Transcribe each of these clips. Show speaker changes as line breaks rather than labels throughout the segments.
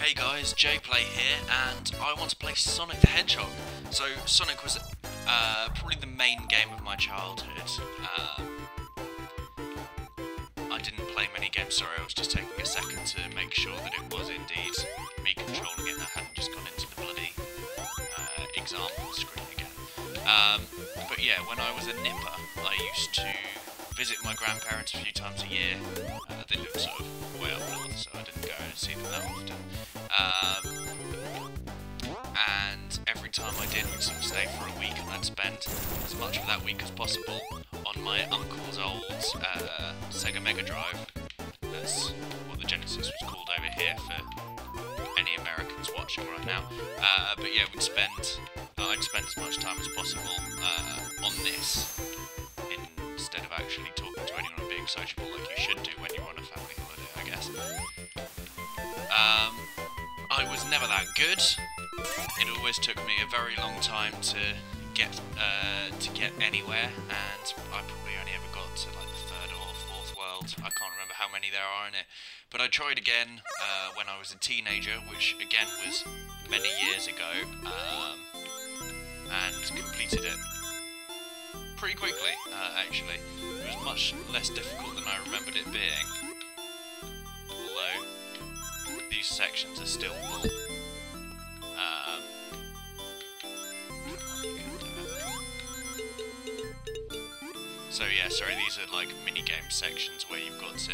Hey guys, JPlay here, and I want to play Sonic the Hedgehog. So, Sonic was probably the main game of my childhood. I didn't play many games, sorry, I was just taking a second to make sure that it was indeed me controlling it. I hadn't just gone into the bloody example screen again. But yeah, when I was a nipper, I used to visit my grandparents a few times a year. They lived sort of way up north, so I didn't go and see them that often. And every time I did, we'd sort of stay for a week, and I'd spend as much of that week as possible on my uncle's old Sega Mega Drive. That's what the Genesis was called over here for any Americans watching right now. But yeah, I'd spend as much time as possible on this, instead of actually talking to anyone and being sociable like you should do when you're on a family holiday, I guess. I was never that good. It always took me a very long time to get anywhere, and I probably only ever got to like the third or fourth world. I can't remember how many there are in it. But I tried again when I was a teenager, which again was many years ago, and completed it pretty quickly, actually. It was much less difficult than I remembered it being, although these sections are still full. So yeah, sorry, these are like mini-game sections where you've got to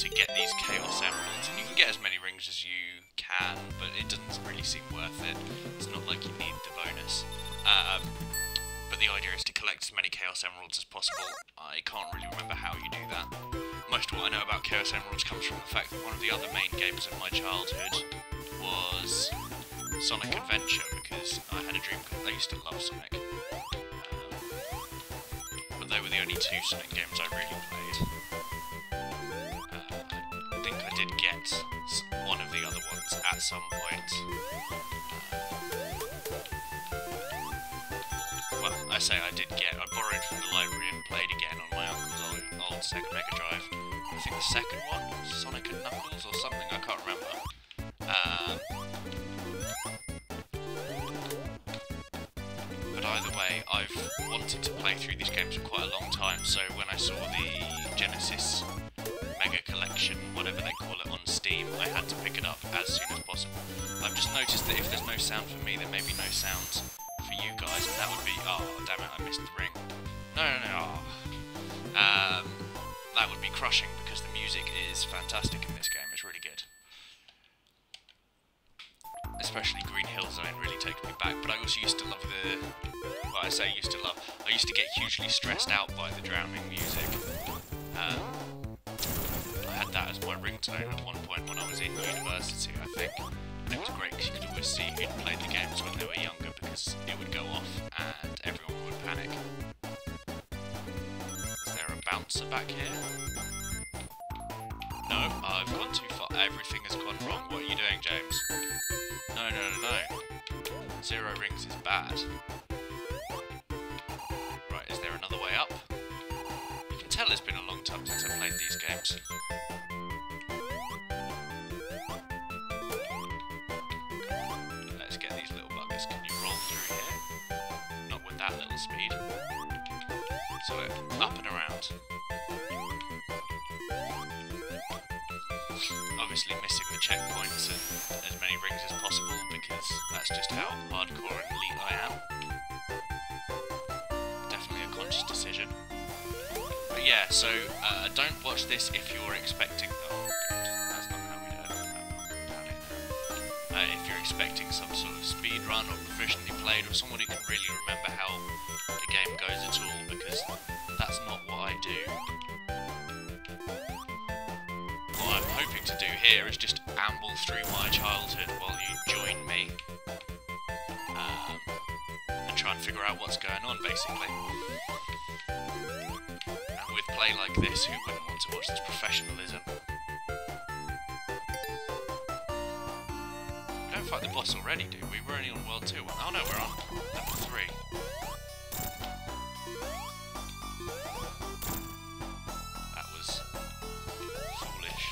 get these Chaos Emeralds, and you can get as many rings as you can, but it doesn't really seem worth it. It's not like you need the bonus. But the idea is to collect as many Chaos Emeralds as possible. I can't really remember how you do that. Most of what I know about Chaos Emeralds comes from the fact that one of the other main games of my childhood was Sonic Adventure, because I had a dream. I used to love Sonic, but they were the only two Sonic games I really played. I think I did get one of the other ones at some point. Well, I say I did get. I borrowed from the library and played again on my uncle's old Sega Mega Drive. I think the second one was Sonic and Knuckles or something. I can't remember. But either way, I've wanted to play through these games for quite a long time, so when I saw the Genesis Mega Collection, whatever they call it, on Steam, I had to pick it up as soon as possible. I've just noticed that if there's no sound for me, there may be no sound for you guys, and that would be... oh, damn it, I missed the ring. No. That would be crushing, because the music is fantastic in this game, it's really good. Especially Green Hill Zone really takes me back, but I also used to love the... well, I say used to love... I used to get hugely stressed out by the drowning music. I had that as my ringtone at one point when I was in university, I think. And it was great because you could always see who'd played the games when they were younger, because it would go off and everyone would panic. Is there a bouncer back here? No, I've gone too far. Everything has gone wrong. What are you doing, James? No. 0 rings is bad. Right, is there another way up? You can tell it's been a long time since I've played these games. Let's get these little buggers. Can you roll through here? Not with that little speed. So up and around. Obviously missing the checkpoints and as many rings as possible, because that's just how hardcore and elite I am. Definitely a conscious decision. But yeah, so don't watch this if you're expecting... oh god, that's not how we do it. Down here. If you're expecting some sort of speed run or proficiently played, or someone who can really remember how the game goes at all, because that's not what I do. What I'm hoping to do here is just amble through my childhood while you join me, and try and figure out what's going on, basically. And with play like this, who wouldn't want to watch this professionalism? We don't fight the boss already, do we? We're only on World 2. Oh no, we're on Level 3. That was foolish.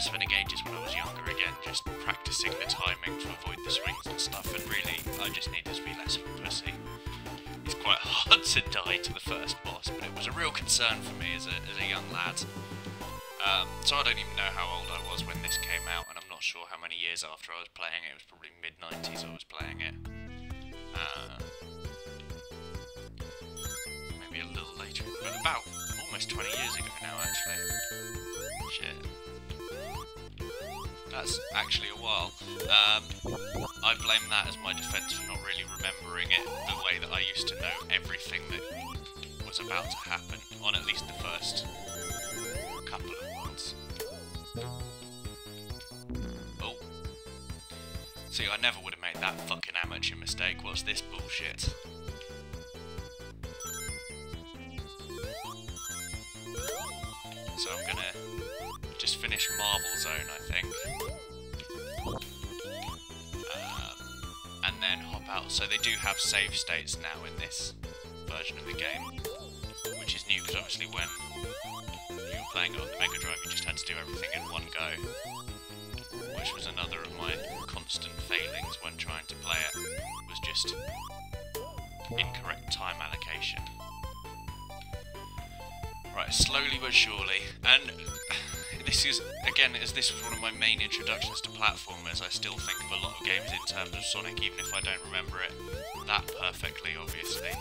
spending ages when I was younger again, just practicing the timing to avoid the swings and stuff, and really, I just needed to be less of a pussy. It's quite hard to die to the first boss, but it was a real concern for me as a young lad. So I don't even know how old I was when this came out, and I'm not sure how many years after I was playing it. It was probably mid-90s I was playing it. Maybe a little later, but about almost 20 years ago now, actually. Shit. That's actually a while. I blame that as my defence for not really remembering it the way that I used to know everything that was about to happen, on at least the first couple of worlds. Oh. See, I never would have made that fucking amateur mistake. What's this bullshit? So I'm gonna just finish Marble Zone, I think. And then hop out. So they do have save states now in this version of the game, which is new because obviously when you were playing it on the Mega Drive you just had to do everything in one go, which was another of my constant failings when trying to play it, was just incorrect time allocation. Right, slowly but surely, and this is, again, as this was one of my main introductions to platformers, I still think of a lot of games in terms of Sonic, even if I don't remember it that perfectly, obviously.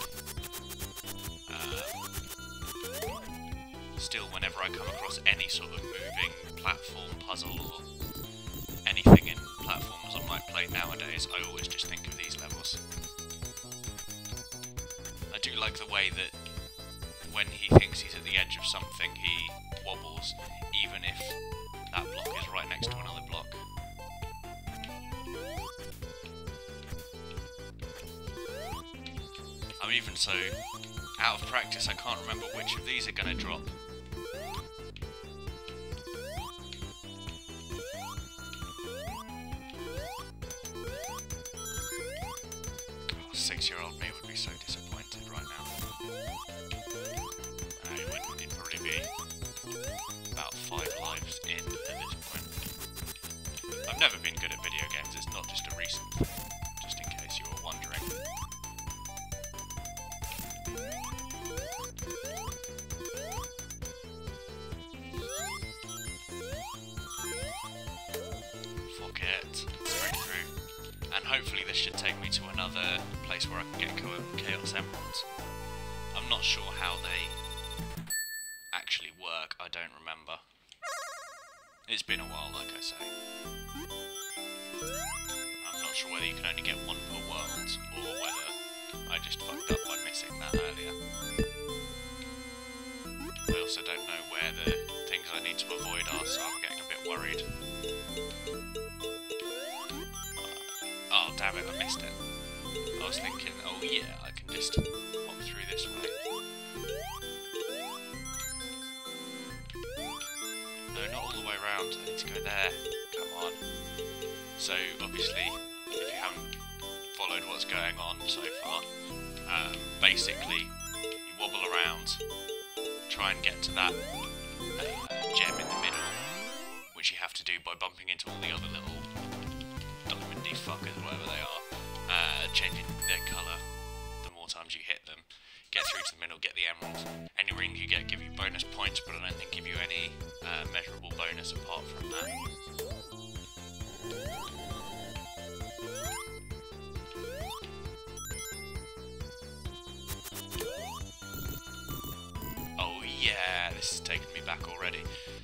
Still, whenever I come across any sort of moving platform puzzle or anything in platformers I might play nowadays, I always just think of these levels. I do like the way that when he thinks he's at the edge of something, he wobbles, even if that block is right next to another block. I'm even so out of practice, I can't remember which of these are going to drop. Oh, 6-year-old me would be so disappointed right now. It'd probably be about 5 lives in at this point. I've never been good at video games, it's not just a recent thing, just in case you were wondering. Fuck it, straight through. And hopefully this should take me to another place where I can get Chaos Emeralds. I'm not sure how they actually work, I don't remember. It's been a while, like I say. I'm not sure whether you can only get one per world, or whether I just fucked up by missing that earlier. I also don't know where the things I need to avoid are, so I'm getting a bit worried. Oh damn it, I missed it. I was thinking, oh yeah, I can just hop through this way. No, not all the way around, I need to go there. Come on. So, obviously, if you haven't followed what's going on so far, basically, you wobble around, try and get to that gem in the middle, which you have to do by bumping into all the other little diamondy fuckers, whatever they are, changing their colour the more times you hit them. Get through to the middle, get the emerald. Any rings you get give you bonus points, but I don't think give you any measurable bonus apart from that. Oh yeah, this is taking me back already.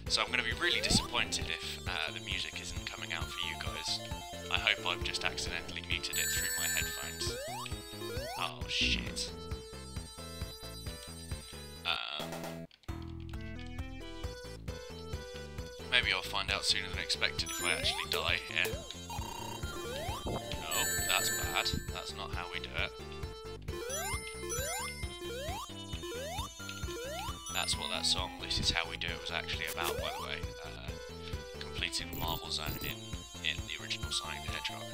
So I'm going to be really disappointed if the music isn't coming out for you guys. I hope I've just accidentally muted it through my headphones. Oh shit. Maybe I'll find out sooner than expected if I actually die here. No, that's bad. That's not how we do it. That's what that song, This Is How We Do It, was actually about, by the way. Completing the Marble Zone in the original Sonic the Hedgehog.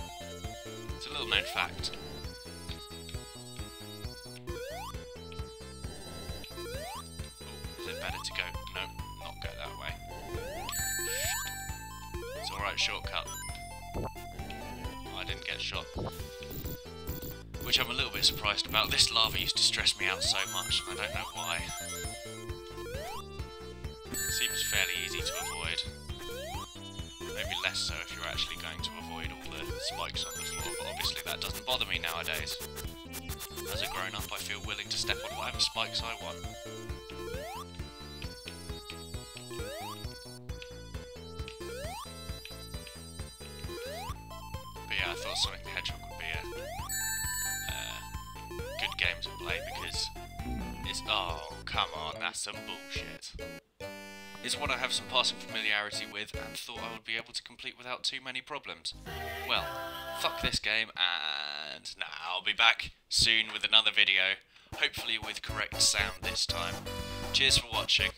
It's a little known fact. Oh, is it better to go? No, not go that way. right shortcut. I didn't get shot. Which I'm a little bit surprised about. This lava used to stress me out so much, and I don't know why. Seems fairly easy to avoid. Maybe less so if you're actually going to avoid all the spikes on the floor, but obviously that doesn't bother me nowadays. As a grown-up, I feel willing to step on whatever spikes I want. But yeah, I thought Sonic the Hedgehog would be a good game to play because it's... Oh, come on, that's some bullshit. It's one I have some passing familiarity with and thought I would be able to complete without too many problems. Well, fuck this game, and I'll be back soon with another video, hopefully with correct sound this time. Cheers for watching.